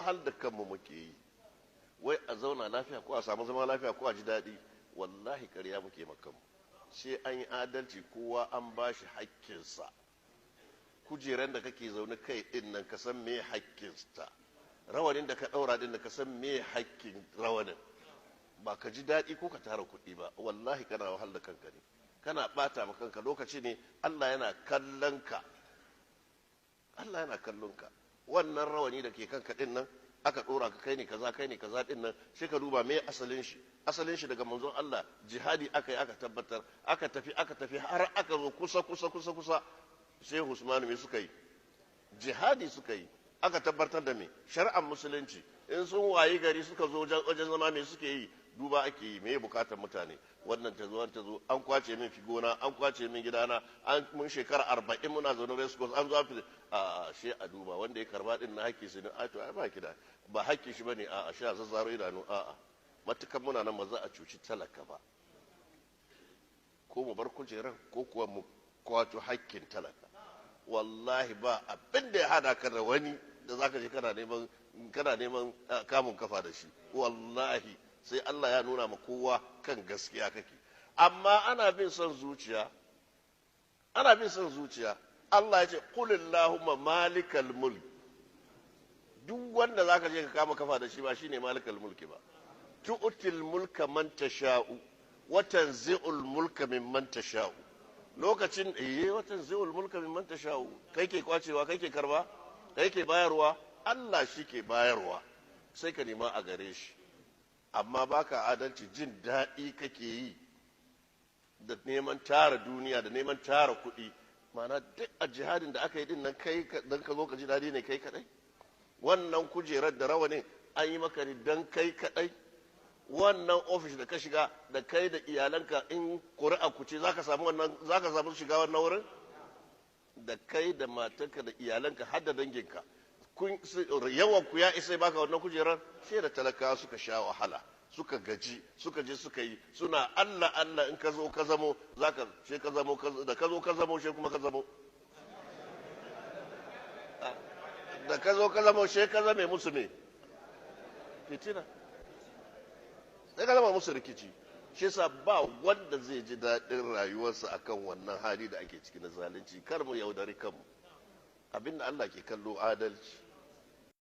wahal da kanmu muke yi wai a zauna lafiya ko a samu zama lafiya ko a ji daɗi wallahi ƙarya muke makanmu sai an yi adalci kowa an ba shi haƙƙinsa kujeran da kake zaune kai ɗin nan ka san me haƙƙinsa rawanin da ka ɗaura ɗin nan ka san me haƙƙin rawanin ba ka ji daɗi ko ka tara kuɗi ba wallahi kana wahal da kanka ne kana ɓata ma kanka lokaci ne Allah yana kallon ka Allah yana kallon ka wannan rawani da ke kanka ɗin nan aka ɗora ka kai ne kaza ɗin nan sai ka duba me asalin shi daga manzon Allah jihadi aka yi aka tabbatar aka tafi har aka zo kusa sai Usman me suka yi jihadi suka yi aka tabbatar da me shari'ar musulunci in sun wayi gari suka zo wajen zama me suke yi duba ake yi me bukatar mutane wannan ta zo an kwace min figona an kwace min gidana an mun shekara 40 muna zaune race course an zo a she a duba wanda ya karba din na hakki su ne a to ai ba kida ba hakki shi bane a sha zazzaro idanu a matukan muna nan ba za a cuci talaka ba ko mu bar kujeran ko kuwa mu kwato hakkin talaka wallahi ba abin da ya hada ka da wani da zaka je kana neman kamun kafa da shi wallahi sai Allah ya nuna ma kowa kan gaskiya kake amma ana bin son zuciya Allah ya ce qulillahumma malikal mulk duk wanda zaka je ka kama kafa da shi ba shine malikal mulki ba tu'til mulka man tasha'u wa tanzi'ul mulka mimman tasha'u lokacin wa tanzi'ul mulka mimman tasha'u kai ke kwacewa kai ke karba kai ke bayarwa Allah shi ke bayarwa sai ka nema a gare shi amma baka adalci jin daɗi kake yi da neman tara duniya da neman tara kuɗi mana duk a jihadin da aka yi din nan kai dan ka zo ka ji daɗi ne kai kadai wannan kujerar da rawanin an yi maka ne dan kai kadai wannan ofis da ka shiga da kai da iyalanka in ƙuri'a ku ce zaka samu shiga wannan wurin da kai da matarka da iyalanka har da danginka yawan ku ya isa baka wannan kujerar sai da talakawa suka sha wahala suka gaji suka je suka yi suna Allah Allah in ka zo ka zamo zaka sai ka zamo da ka zo ka zamo sai kuma ka zamo da ka zo ka zamo sai ka zame musu ne fitina sai ka zama musu rikici shi yasa ba wanda zai ji daɗin rayuwarsa akan wannan hali da ake ciki na zalunci kar mu yaudari kanmu abinda Allah ke kallo adalci